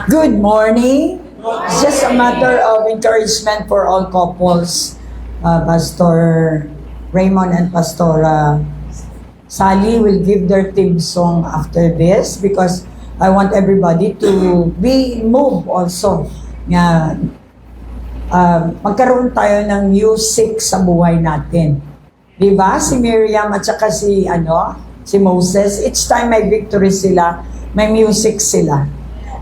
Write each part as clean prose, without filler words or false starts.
Good morning. It's just a matter of encouragement for all couples. Pastor Raymond and Pastora Sally will give their theme song after this because I want everybody to be moved also. Nga, magkaroon tayo ng music sa buhay natin. Diba? Si Miriam at saka si Moses, each time may victory sila, may music sila.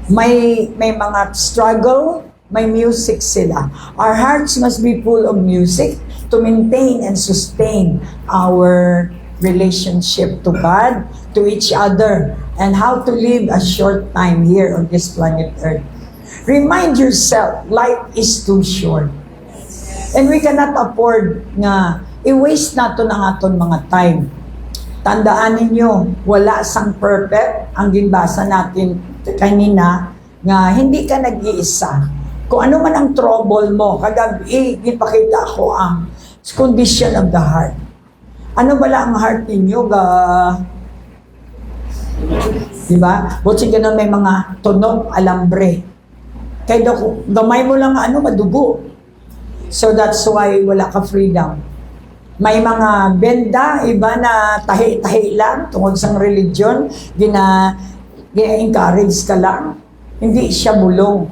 May mga struggle, may music sila. Our hearts must be full of music to maintain and sustain our relationship to God, to each other, and how to live a short time here on this planet Earth. Remind yourself, life is too short. And we cannot afford na i-waste nato ang aton mga time. Tandaan ninyo, wala sang perfect. Ang ginbasa natin kanina, nga hindi ka nag-iisa. Kung ano man ang trouble mo, kagabi, ipakita ko ang condition of the heart. Ano bala ang heart ninyo? Diba? Buti ganun may mga tunog, alambre. Kaya gamay mo lang madugo. So that's why wala ka freedom. May mga benda, iba na tahi-tahi lang, tungkol sa religion, gina-encourage ka lang. Hindi siya bulong.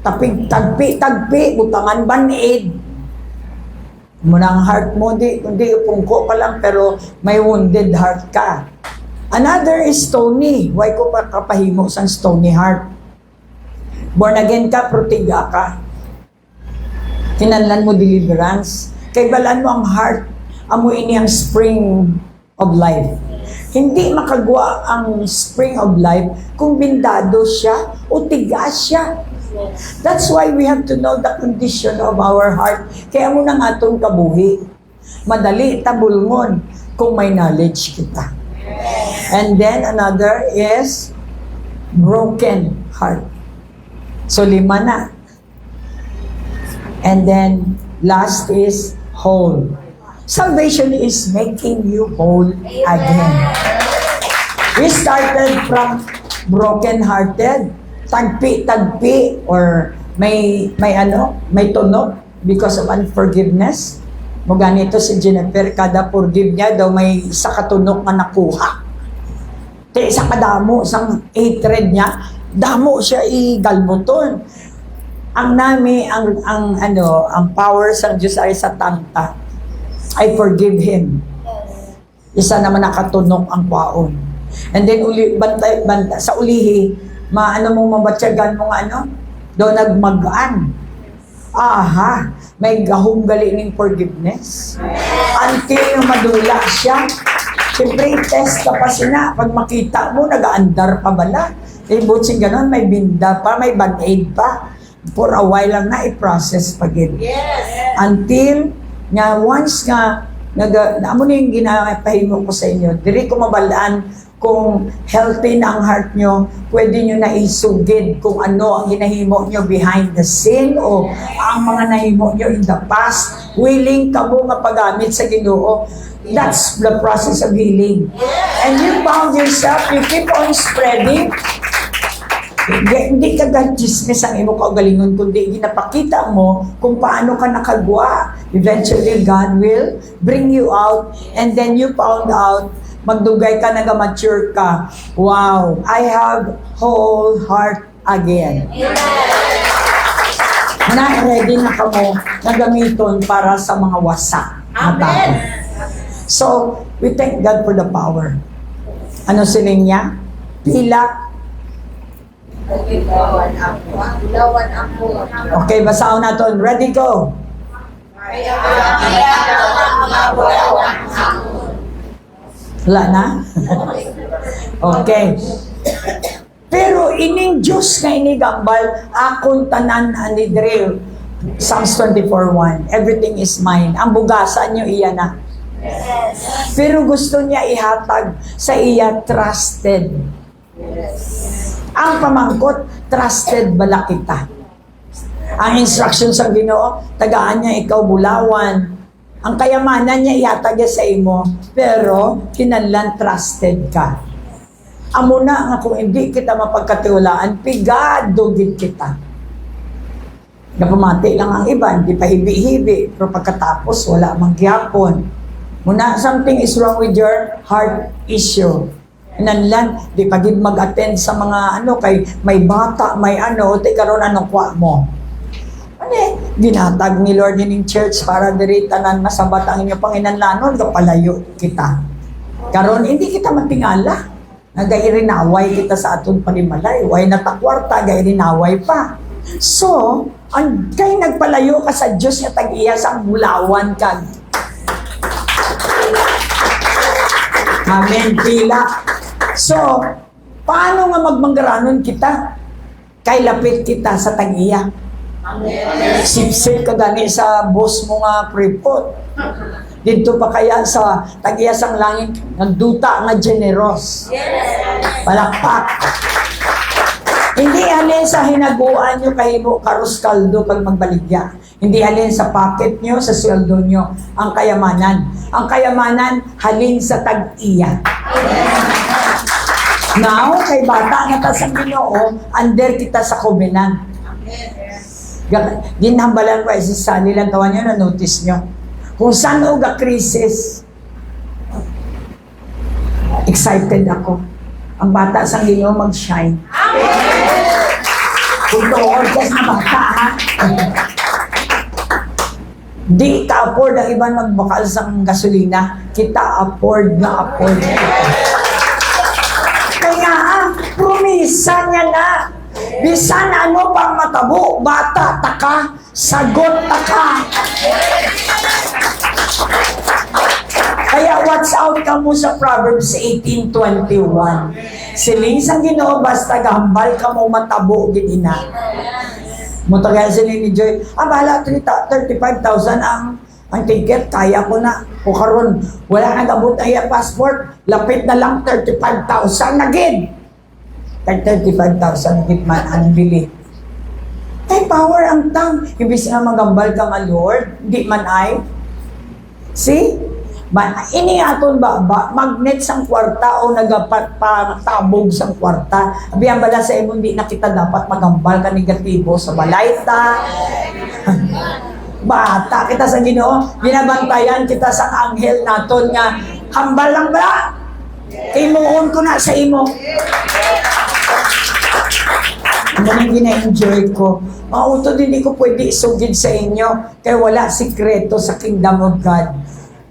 Tagpi, butangan, band-aid. Muna ang heart mo, hindi pungko pa lang, pero may wounded heart ka. Another is stony. Why ko pa kapahimo sa stony heart? Born again ka, protiga ka. Kinanlan mo deliverance. Kay balan mo ang heart, amuin niyang spring of life. Hindi makagwa ang spring of life kung bindado siya o tigas siya. That's why we have to know the condition of our heart. Kaya mo nang atong kabuhi. Madali tabulngon kung may knowledge kita. And then another is broken heart. So 5 na. And then last is whole. Salvation is making you whole again. We started from broken-hearted, tagpi, or may tunog because of unforgiveness. Mo ganito si Jennifer, kada forgive niya daw may isa katunog na nakuha. Kaya isa kadamo, isang hatred niya, damo siya igalmuton. Ang power sa Diyos ay sa tanta. I forgive him. Isa naman nakatunog ang kwaon. And then bantay sa ulihi, mo mabatyagan mo do nagmagaan. Aha, may gahong ning forgiveness. Until madula siya. Siyempre, test ka pa sina. Pag makita mo, nag-aandar pa bala. Butsing ganon, may binda pa, may band-aid pa. For a while lang na, i-process pa din. Yes. Until nga once nga amo na yung ginapahimo ko sa inyo, diri ko mabalaan kung healthy na ang heart nyo, pwede nyo na isugid kung ano ang ginahimo nyo behind the scene o ang mga nahimo nyo in the past. Willing ka mo mapagamit sa Ginoo. That's the process of healing. And you found yourself, you keep on spreading. Hindi ka chismis ang imo kaugalingon, kundi ginapakita mo kung paano ka nakagwa. Eventually, God will bring you out, and then you found out, magdugay ka, nag-mature ka. Wow, I have whole heart again. Na-ready na ka mo na gamiton para sa mga wasak na tao. So, we thank God for the power. Ano siling niya? Pilak. Okay, basaon natin. Ready, go! Wala na? Okay. Pero ining Diyos nga inigambal, akong tanan ani Drill. Psalms 24:1. Everything is mine. Ang bugasan nyo, iya na. Pero gusto niya ihatag sa iya trusted. Ang pamangkot, trusted bala kita. Ang instruction sa Ginoo, tagaan niya ikaw bulawan. Ang kayamanan niya ihatag sa imo, pero kinanlan trusted ka. Amo na nga kung hindi kita mapagkatiwalaan, pigado gid kita. Napamati lang ang iba, hindi pa hibi-hibi, pero pagkatapos wala mangyapon. Muna, something is wrong with your heart issue. Nanlan, di pa gid mag-attend sa mga kay may bata, may ti karon anong kwa mo. Ginatag ni Lord in church para diri tanan masabat ang inyong panginanlanon, kapalayo kita. Karon hindi kita matingala. Nagairinaway kita sa aton panimalay. Way natakwarta, gairinaway pa. So, kay nagpalayo ka sa Diyos nga tag-iya sa bulawan ka. Amen, pila. So, paano nga magmanggaranon kita? Kay lapit kita sa tag-iya. Sip-sip ka gani sa boss mo nga prepot. Dito pa kaya sa tag-iyasang langit, nagduta nga generous. Palakpak. Hindi halin sa hinaguan nyo kahimo karus kaldo kag magbaligya. Hindi halin sa pocket nyo, sa sweldo nyo, ang kayamanan. Ang kayamanan halin sa tag-iya. Now, kay bata nga ta sa Ginoo, under kita sa covenant. Ginhambalan ko ay si Sally lang tawan nyo, na-notice nyo. Kung saan o krisis, excited ako. Ang bata sa Ginoo mag-shine. Kung orgas na bata, ha? Di ka afford ang iban magbakal sa gasolina. Kita afford na afford. Kaya promisa niya na. Bisan ano pang matabo, bata, taka, sagot, taka. Kaya watch out ka mo sa Proverbs 18:21. Siling sang Ginoo basta gahambal ka mo matabo gid ina. Mo tagay siling ni Joy, bala 35,000 ang ticket, kaya ko na. O karon wala nang abot ay passport, lapit na lang 35,000 na gid. 35,000 gid man ang bili. Ay power ang tang, ibis na magambal ka nga Lord, di man ay. See? Ini aton ba magnet sang kwarta o nagapatabog sang kwarta. Abiyan bala sa imo hindi na kita dapat magambal ka negatibo sa balayta. Bata kita sa Ginoo, binabantayan kita sa anghel naton nga hambal lang ba? Imuon ko na sa imo. Ano nang gina-enjoy ko? Mauto din ko pwede isugid sa inyo kaya wala sikreto sa kingdom of God.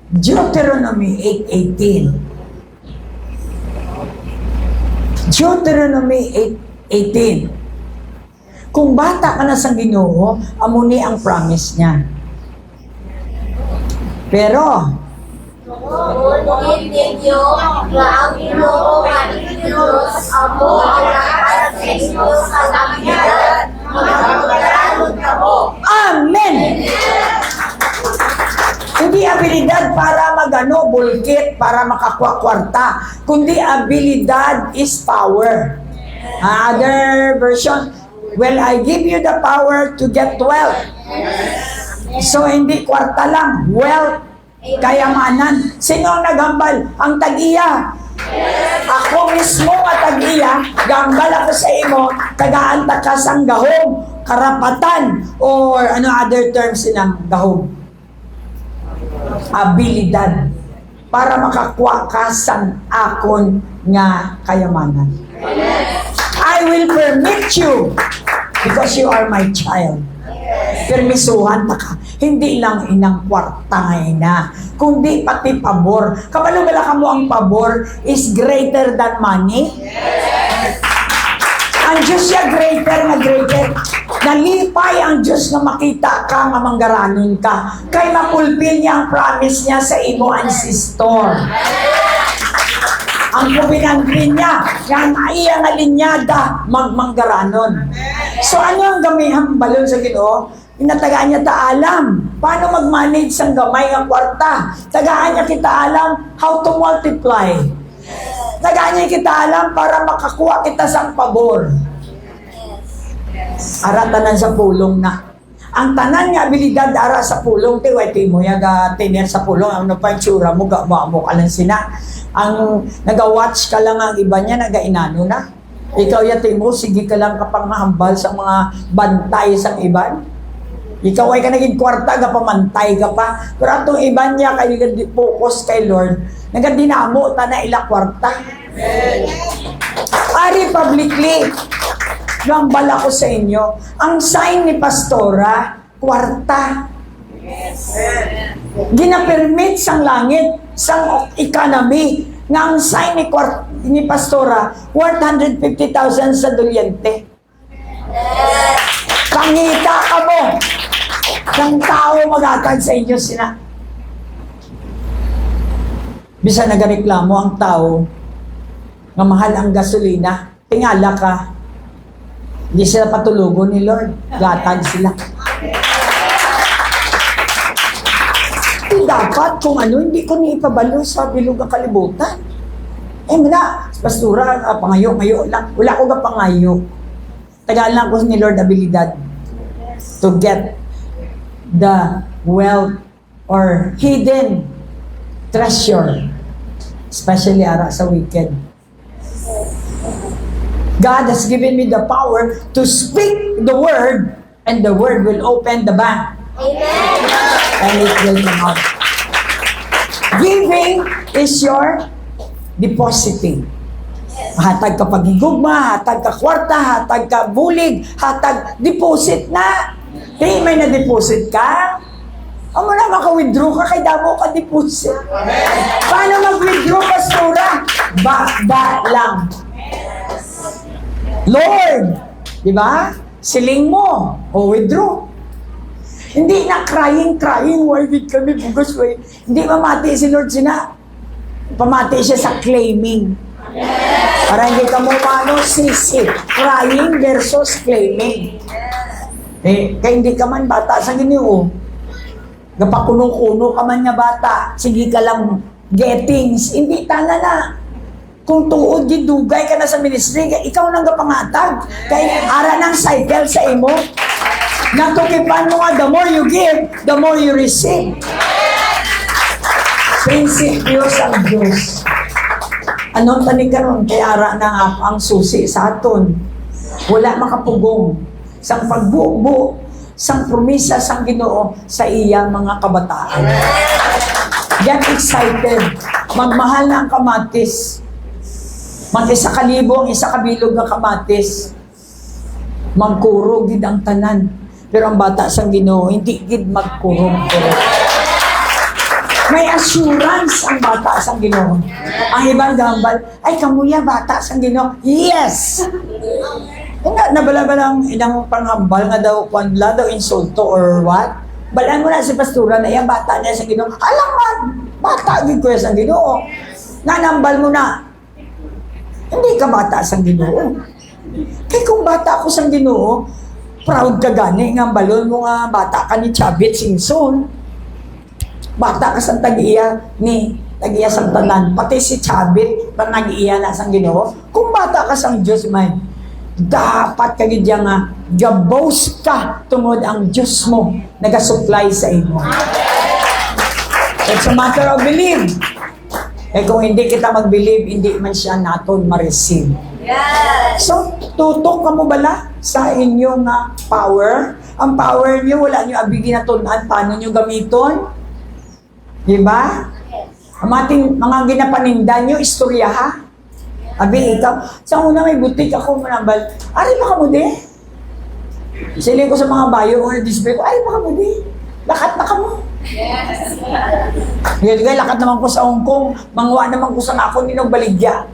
Deuteronomy 8:18. Deuteronomy 8:18. Kung bata ka na sa Ginoo, amo ni ang promise niya. Pero ninyo nga ang Ginoo nga Diyos amo ang lahat sa inyo sa langit magpagalanon kamo. Amen! Hindi abilidad para bulkit, para makakuha kwarta, kundi abilidad is power. Other version, well, I give you the power to get wealth. So, hindi kwarta lang, wealth, kayamanan. Sino ang naghambal? Ang tag-iya. Ako mismo nga tag-iya, gambal ako sa imo, tagaan ka sang gahom, karapatan, or other terms silang gahom. Abilidad para makakuha ka sang akon nga kayamanan. I will permit you because you are my child. Permisuhan ka. Hindi lang inang kwarta na, kundi pati pabor. Kabalo-bala ka mo ang pabor is greater than money? Ang Diyos siya greater na greater. Nalipay ang Diyos na makita ka nga manggaranon ka. Kay mapulpil niya ang promise niya sa imo ancestor. Ang kubinangkin niya, yan iya nga linyada magmanggaranon. So ano ang gamihang balon sa Ginoo? Inatagaan niya ta alam paano mag-manage ang gamay ng kwarta. Tagaan niya kita alam how to multiply. Tagaan niya kita alam para makakuha kita sa pabor. Aratanan sa pulong na. ang tanan nga abilidad ara sa pulong ti way ti mo yaga tiner sa pulong ano pa yung tsura mo mo ka lang sina ang naga-watch ka lang ang iba niya naga-inano na ikaw yati mo sige ka lang kapang mahambal sa mga bantay sa iban ikaw ay ka naging kwarta ka pamantay ka pa pero atong iban niya kayo focus kay Lord nagadinamo ta na ila kwarta ari publicly gambala ko sa inyo, ang sign ni Pastora, kwarta. Gina-permit sang langit, sang economy, nga ang sign ni Pastora, worth 150,000 sa dolyente. Pangita ka mo, ng tao magatag sa inyo sina. Bisa nagareklamo ang tao, nga mahal ang gasolina, tingala ka, hindi sila patulugon ni Lord. Gatag sila. Dapat kung ano, hindi ko niipabalo sa bilog ang kalibutan. Muna, pastura, pangayo lang. Wala ko ka pangayo. Tagal lang ko ni Lord abilidad to get the wealth or hidden treasure. Especially ara sa wicked. God has given me the power to speak the word and the word will open the bank. Amen. And it will come out. Giving is your depositing. Hatag ka paghigugma, hatag ka kwarta, hatag ka bulig, hatag deposit na. Hey, may na-deposit ka? Amo na maka-withdraw ka kay damo ka deposit. Paano mag-withdraw, Pastora? Ba lang. Lord, di ba? Siling mo o withdraw. Hindi na crying, why did kami bugas, why? Hindi mamati si Lord sina. Pamati siya sa claiming. Para hindi ka mo paano sisi. Crying versus claiming. Kaya hindi ka man bata sa Ginoo. Gapakuno-kuno ka man nga bata. Sige ka lang gettings. Hindi tana na. Kung tuod, gidugay ka na sa ministry, ikaw nang kapangatag. Kaya ara ng cycle sa imo. Natukipan mo nga, the more you give, the more you receive. Prinsipyo sa Diyos. Anong tani karon kay ara na ang susi sa aton. Wala makapugong. Sang pagbuo, sang promisa, sang Ginoo sa iya mga kabataan. Get excited. Magmahal na ang kamatis. Mag-isa kalibo, isa kabilog ng kamatis. Magkurog gid ang tanan. Pero ang bata sang Ginoo hindi gid magkurog. May assurance ang bata sang Ginoo. Ang ibang gambal, ay kamuya bata sang Ginoo. Yes! Nga, nabala-balang inang panghambal nga daw, kwanla daw insulto or what? Balaan mo na si Pastura na yung bata niya sa Ginoo. Alam man, bata gid ko sa Ginoo. Nanambal mo na. Hindi ka bata sang Ginoo. Kaya kung bata ako sang Ginoo, proud ka gani nga balon mo nga bata ka ni Chavit Singson. Bata ka sang tag-iya ni tag-iya sang tanan. Pati si Chavit pag nag-iya na sang Ginoo. Kung bata ka sang Diyos man, dapat ka gid nga gabos ka tungod ang Diyos mo nagasupply sa imo. It's a matter of belief. Eh kung hindi kita mag-believe, hindi man siya naton ma-receive. Yes. So, tutok ka mo bala sa inyong power? Ang power niyo, wala niyo abigin na tunan, paano niyo gamiton? Diba? Ang mga ginapanindan niyo, istorya ha? Abi, ikaw, sa una may butik ako manambal, ari baka mo di? Siling ko sa mga bayo, o na-display ko, ari baka mo di? Lakat na ka mo. Yes. Ngayon, lakat naman ko sa Hong Kong, mangwa naman ko sa ako ninog baligya.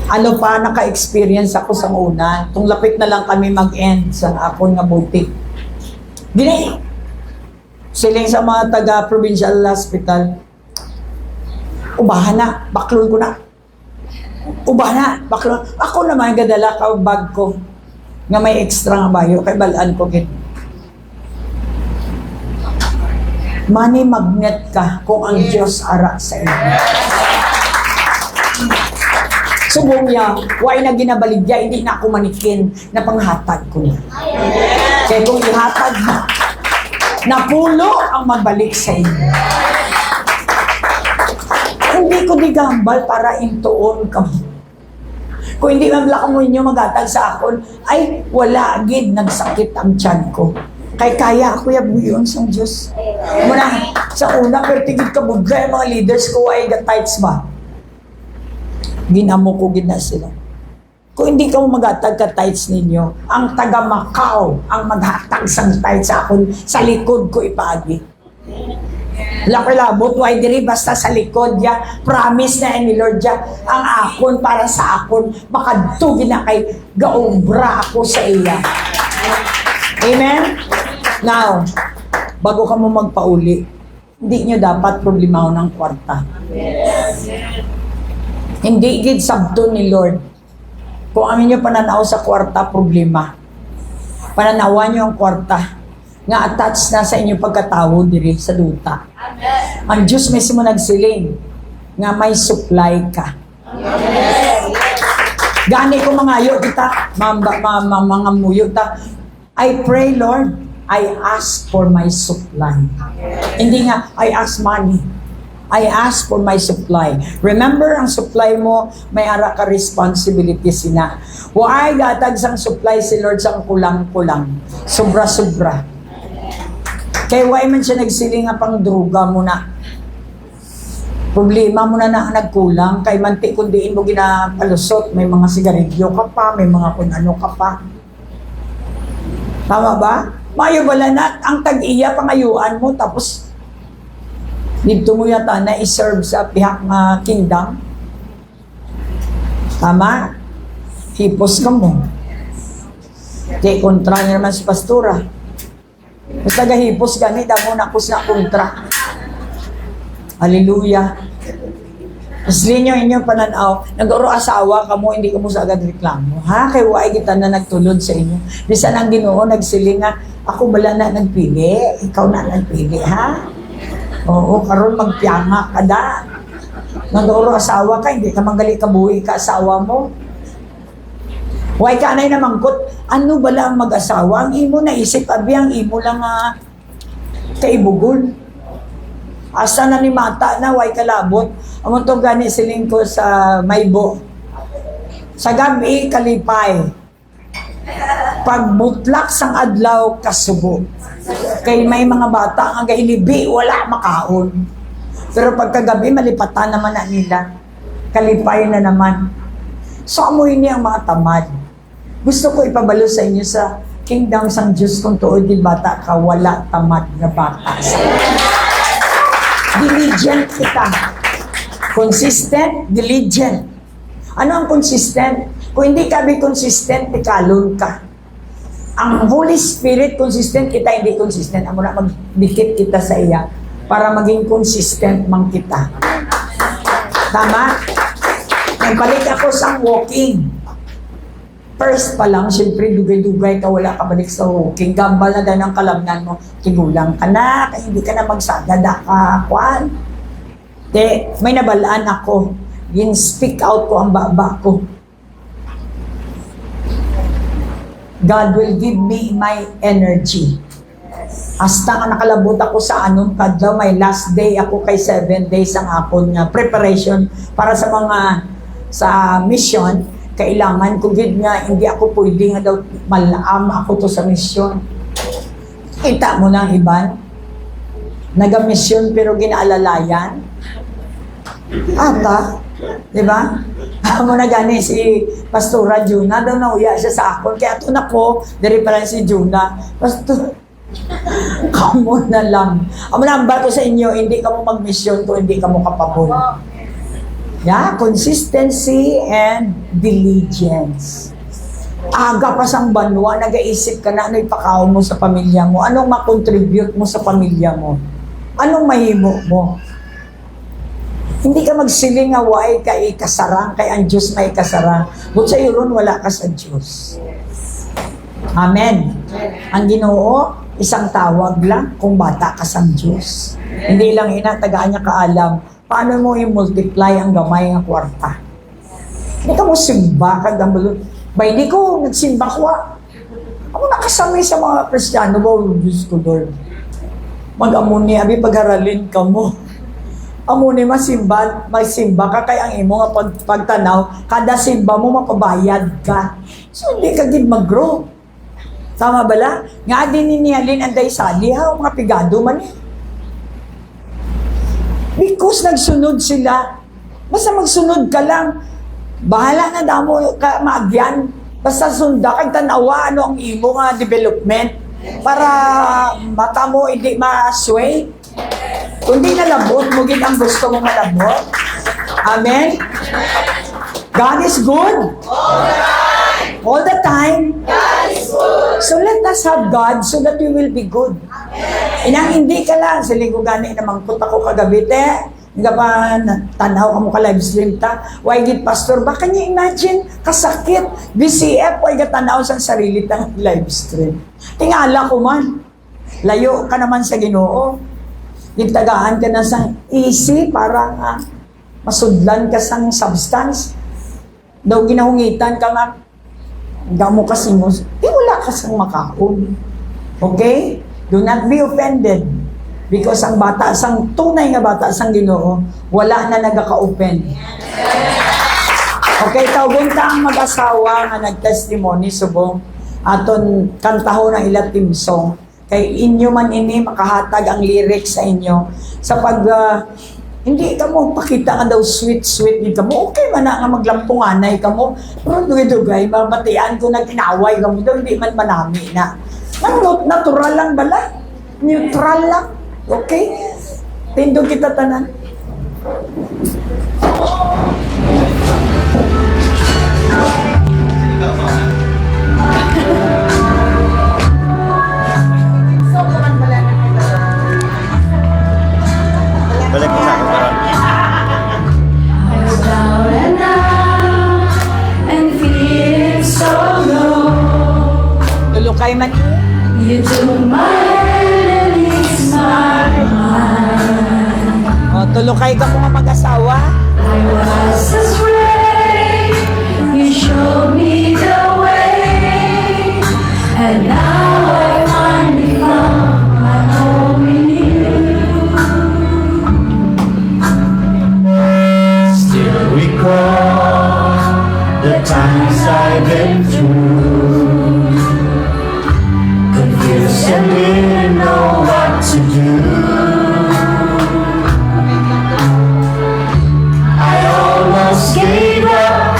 Ano pa, naka-experience ako sa una. Tung lapit na lang kami mag-end sa ako nga butik. Gini, siling sa mga taga-provincial hospital, ubahan na, baklon ko na. Ubahan na, baklon. Ako naman, gadala ka bag ko nga may extra nga bayo, kay balaan ko git. Money magnet ka kung ang Diyos ara sa iyo. Subong niya, why na ginabaligya, hindi na ako manikin na panghatag ko na. Kaya kung ihatag mo, napulo ang magbalik sa inyo. Hindi ko digambal para intuon ka mo. Kung hindi man lang mo inyo magatag sa akon, ay wala gid nagsakit ang tiyan ko. Kay kaya ako yabuyon sa Diyos. Muna, sa una, pero tigid ka budla, mga leaders ko ay gatights ba? Ginamo ko gid na sila. Kung hindi ka mo magatag ka tights ninyo, ang taga Macau ang maghatag sang tights sa akon, sa likod ko ipaagi. Lakilabot, why diri basta sa likod ya, promise na ni Lord ya, ang akon para sa akon, makadto na kay gaobra ako sa iya. Amen? Now, bago ka mo magpauli, hindi nyo dapat problemaw ng kwarta. Hindi gid sabto ni Lord. Kung amin nyo pananaw sa kwarta, problema. Pananawan nyo ang kwarta nga attached na sa inyong pagkatawo diri sa duta. Ang Diyos mismo nagsiling nga may supply ka. Gani ko mangayo kita, mga muyo ta. I pray, Lord, I ask for my supply. Hindi nga, I ask money. I ask for my supply. Remember, ang supply mo, may ara ka responsibility sina. Why gatag sang supply si Lord sang kulang-kulang. Sobra-sobra. Kaya why man siya nagsiling nga pang droga mo na. Problema mo na nagkulang. Kay manti kung diin mo ginapalusot. May mga sigarilyo ka pa, may mga kung ano ka pa. Tama ba? Mayo bala na, ang tag-iya pangayuan mo, tapos dito mo yata na iserve sa pihak na kingdom. Tama? Hipos ka mo. Kaya kontra niya naman si pastora. Basta gahipos gani, damo na kus na kontra. Hallelujah. Asli nyo inyong pananaw, nag-oro asawa ka mo, hindi ka mo sa agad reklamo. Ha? Kaya waay kita na nagtulod sa inyo. Bisa ang Ginoo nagsiling nga, ako bala na nagpili, ikaw na nagpili, ha? Oo, karon magpiyanga ka da. Nag-oro asawa ka, hindi ka manggali kabuhi ka asawa mo. Why ka anay na mangkot, ano bala ang mag-asawa? Ang imo naisip, abi ang imo lang kaibugol. Asa na ni mata na, why kalabot? Amon to gani siling ko sa Maybo. Sa gabi, kalipay. Pagbutlak sang adlaw, kasubo. Kay may mga bata ang gahilibi, wala makaon. Pero pagkagabi, malipatan naman na nila. Kalipay na naman. So, amoy niya ang mga tamad. Gusto ko ipabalo sa inyo sa kingdom sang Diyos kung tuod di bata ka, wala tamad na bata sa diligent kita. Consistent, diligent. Ano ang consistent? Kung hindi ka be consistent, ikalon ka. Ang Holy Spirit, consistent kita, hindi consistent. Amo na magdikit kita sa iya para maging consistent mang kita. Tama? Nagbalik ako sa walking. First pa lang, siyempre, dugay-dugay ka, wala ka balik sa walking. Gambal na dahil ang kalabnan mo, tigulang ka na, kaya hindi ka na magsagada ka, kwan. May nabalaan ako. Speak out ko ang baba ko. God will give me my energy. Hasta nga nakalabot ako sa anong kadlaw, may last day ako kay 7 days ang akon nga preparation para sa mga sa mission. Kailangan ko gid nga hindi ako pwede nga daw malaam ako to sa mission. Kita mo na iban. Naga-mission pero ginaalalayan. Ata, di ba? Amo na gani si Pastora Juna daw nauya siya sa akon. Kaya ito na ko, dari pa lang si Juna. Pastor, kamo na lang. Amo na ang bato sa inyo, hindi ka mo mag-mission to, hindi ka mo kapabon. Yeah, consistency and diligence. Aga pa sang banwa, nag-iisip ka na ano ipakaw mo sa pamilya mo. Anong makontribute mo sa pamilya mo? Anong mahimo mo? Hindi ka magsiling nga why ka ikasarang, kay ang Diyos may kasarang. But sa ron, wala ka sa Diyos. Amen. Ang Ginoo, isang tawag lang kung bata ka sa Diyos. Hindi lang inatagaan niya kaalam. Paano mo i-multiply ang gamay ng kwarta? Hindi ka mo simba kag ba hindi ko nagsimba ko. Ako nakasamay sa mga Kristiyano ba, Diyos ko, Lord. Mag-amuni, abi pagharalin ka mo. Amuni, masimba ka, kaya ang imo nga pagtanaw, kada simba mo, mapabayad ka. So, hindi ka gid mag-grow. Tama bala? Nga din ninihalin anday sali, ha, mga pigado man eh. Because nagsunod sila. Basta magsunod ka lang. Bahala na damo ka maagyan. Basta sunda kag tanawa ano ang imo nga development para mata mo hindi ma-sway. Kundi nalabot mo gid ang gusto mo malabot. Amen. God is good. All the time. God is good. So let us have God so that we will be good. Inang hindi ka lang, sa linggo gani namang punta ko kagabi, nga pa tanaw ka mo ka live stream ta. Why gid pastor, baka niya imagine kasakit, BCF, why ga tanaw sa sarili tang live stream. Tingala ko man, layo ka naman sa Ginoo. Gintagaan ka na sang easy, para masudlan ka sang substance. Daw ginahungitan ka nga, gamo ka singos, wala ka sang makaon. Okay? Do not be offended. Because ang bata, sang tunay nga bata sang Ginoo, wala na nagaka-open. Okay, tawgon ta ang mag-asawa nga nag-testimony subong aton kantahon ng ila team song. Kay inyo man ini makahatag ang lyrics sa inyo. Sa pag hindi ka mo pakita ka daw sweet din ka mo. Okay man na nga maglampunganay ka mo. Pero dugay-dugay, mabatian ko nag-inaway ka mo. Hindi man manami na. Natural lang bala. Neutral lang. Okay? Tindog kita tanan. Balik mo sa akin para. I was down and out and feeling so low. Tulukay man. You took my hand and eased my mind. Tulukay ka mga mag-asawa. I was afraid. You showed me the way, and now I finally found my home in you. Still recall the times I've been through. Confused and didn't know what to do. I almost gave up,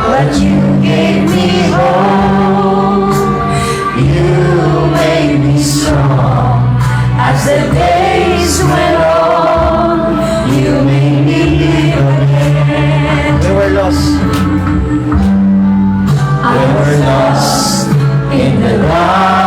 but you gave me hope. You made me strong as the days went on. You made me live again. We were lost. We were lost in the dark.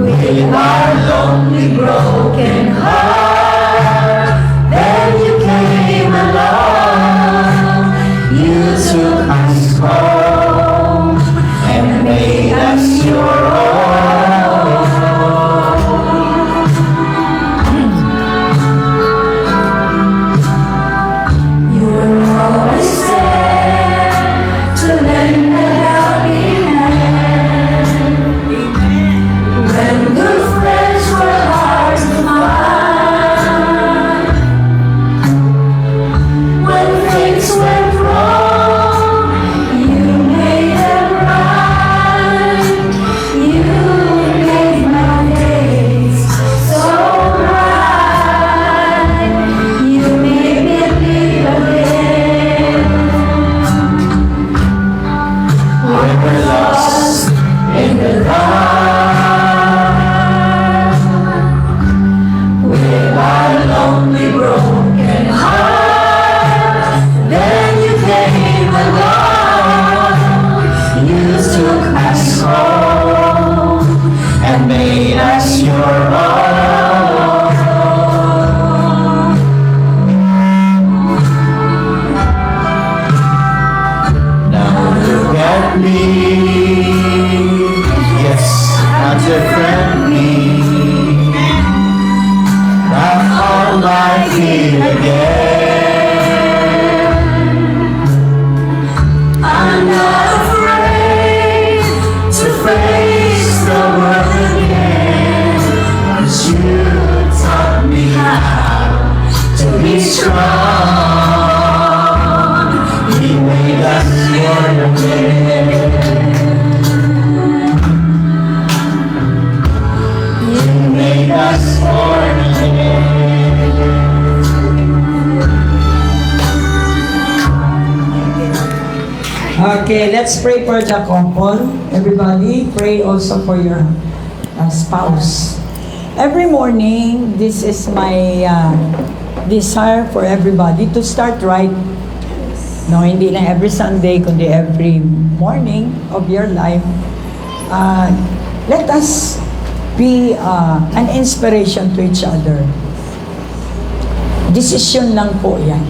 With our lonely, broken heart. Then you came along. You took us home and made us your own. You were always there to lend a helping hand. When good friends were hard to find. When things went wrong, you made them right. You made my days so bright. You made me live again. We were lost in the dark. With our lonely, broken heart. Then you came along. You took us home and made us your own. Now look at me. Yes, I'm differently. I'm all like it again. I'm not afraid. strong. He made us born again. He made us born again. Okay, let's pray for the couple. Everybody, pray also for your spouse. Every morning, this is my desire for everybody to start right. No, hindi lang every Sunday, kundi every morning of your life. Let us be an inspiration to each other. Desisyon lang po yan.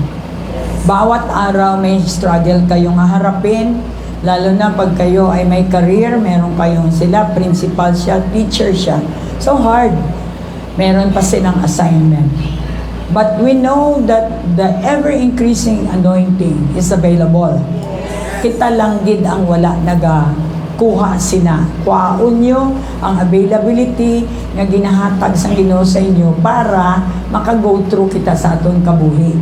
Bawat araw may struggle kayong haharapin, lalo na pag kayo ay may career, meron kayong sila, principal siya, teacher siya. So hard. Meron pa silang assignment. But we know that the ever-increasing anointing is available. Kita lang gid ang wala kuha sina. Kuhaon nyo ang availability nga ginahatag sa Ginoo sa inyo para maka-go through kita sa aton kabuhi.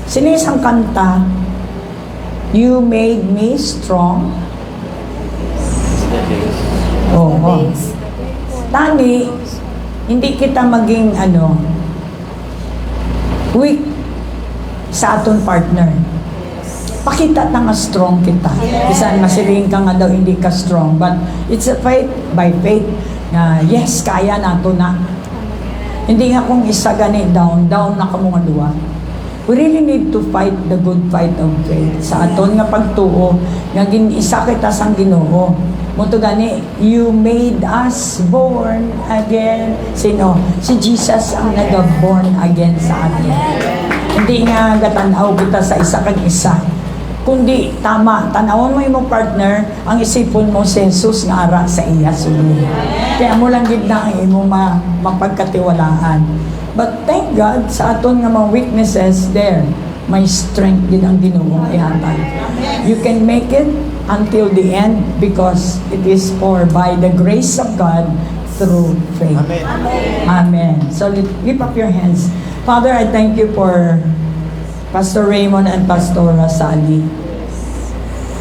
Sinisang kanta, You Made Me Strong. Oo. Tani, hindi kita maging weak sa aton partner. Pakita na nga strong kita. Bisan masiling ka nga daw hindi ka strong. But it's a faith by faith na yes, kaya nato na. Hindi nga kung isa gani down na ka mga duwa. We really need to fight the good fight of faith. Sa aton nga pagtuo, nga isa kita sang Ginoo. Muto gani, you made us born again. Sino? Si Jesus ang nag-born again sa atin. Hindi nga gatanaw kita sa isa kang isa. Kundi, tama, tanawon mo yung partner, ang isipon mo si Jesus nga ara sa iya sulod. Kaya mo lang gid na ang imo mapagkatiwalaan. But thank God, sa aton nga mga weaknesses there, may strength din ang Ginoo ihatag. You can make it until the end because it is for by the grace of God through faith. Amen. Amen. So lift up your hands. Father, I thank you for Pastor Raymond and Pastora Sally.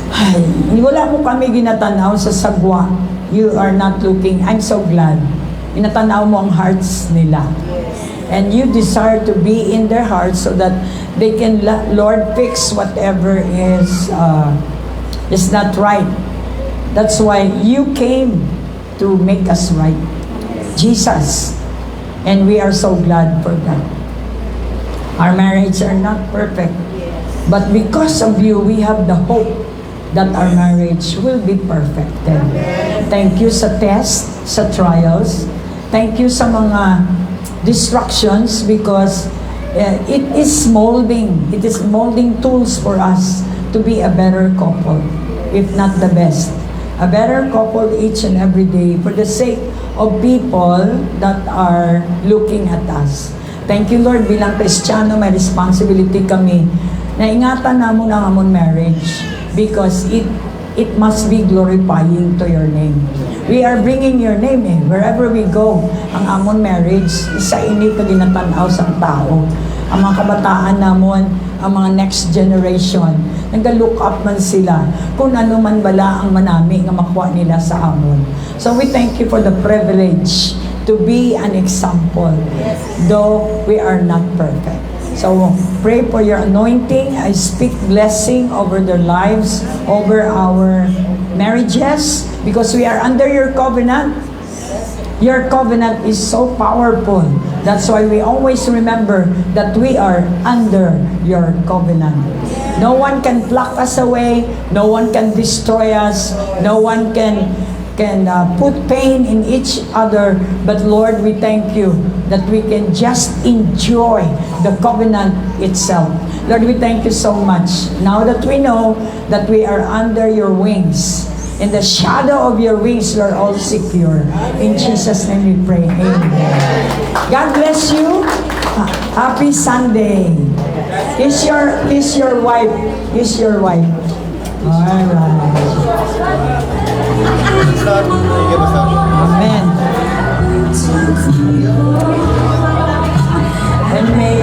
Ay, wala mo kami ginatanaw sa sagwa. You are not looking. I'm so glad. Ginatanaw mo ang hearts nila. And you desire to be in their hearts so that they can, Lord, fix whatever is not right. That's why you came to make us right. Jesus. And we are so glad for that. Our marriages are not perfect. But because of you, we have the hope that our marriage will be perfected. Thank you sa test, sa trials. Thank you sa mga distractions because it is molding tools for us to be a better couple, if not the best. A better couple each and every day for the sake of people that are looking at us. Thank you, Lord, bilang Kristiyano, may responsibility kami na ingatan namon ang amon marriage because it must be glorifying to your name. We are bringing your name wherever we go. Ang amon marriage, isa ini ka ginatanaw sang tao. Ang mga kabataan namon, ang mga next generation, nag-look up man sila kung ano man bala ang manami nga makuha nila sa amon. So we thank you for the privilege to be an example, though we are not perfect. So pray for your anointing. I speak blessing over their lives, over our marriages, because we are under your covenant. Your covenant is so powerful. That's why we always remember that we are under your covenant. No one can pluck us away. No one can destroy us. No one can put pain in each other. But Lord, we thank you that we can just enjoy the covenant itself. Lord, we thank you so much. Now that we know that we are under your wings, in the shadow of your wings, we are all secure. In Jesus' name we pray. Amen. God bless you. Happy Sunday. Kiss your wife. Kiss your wife. All right. Amen. And may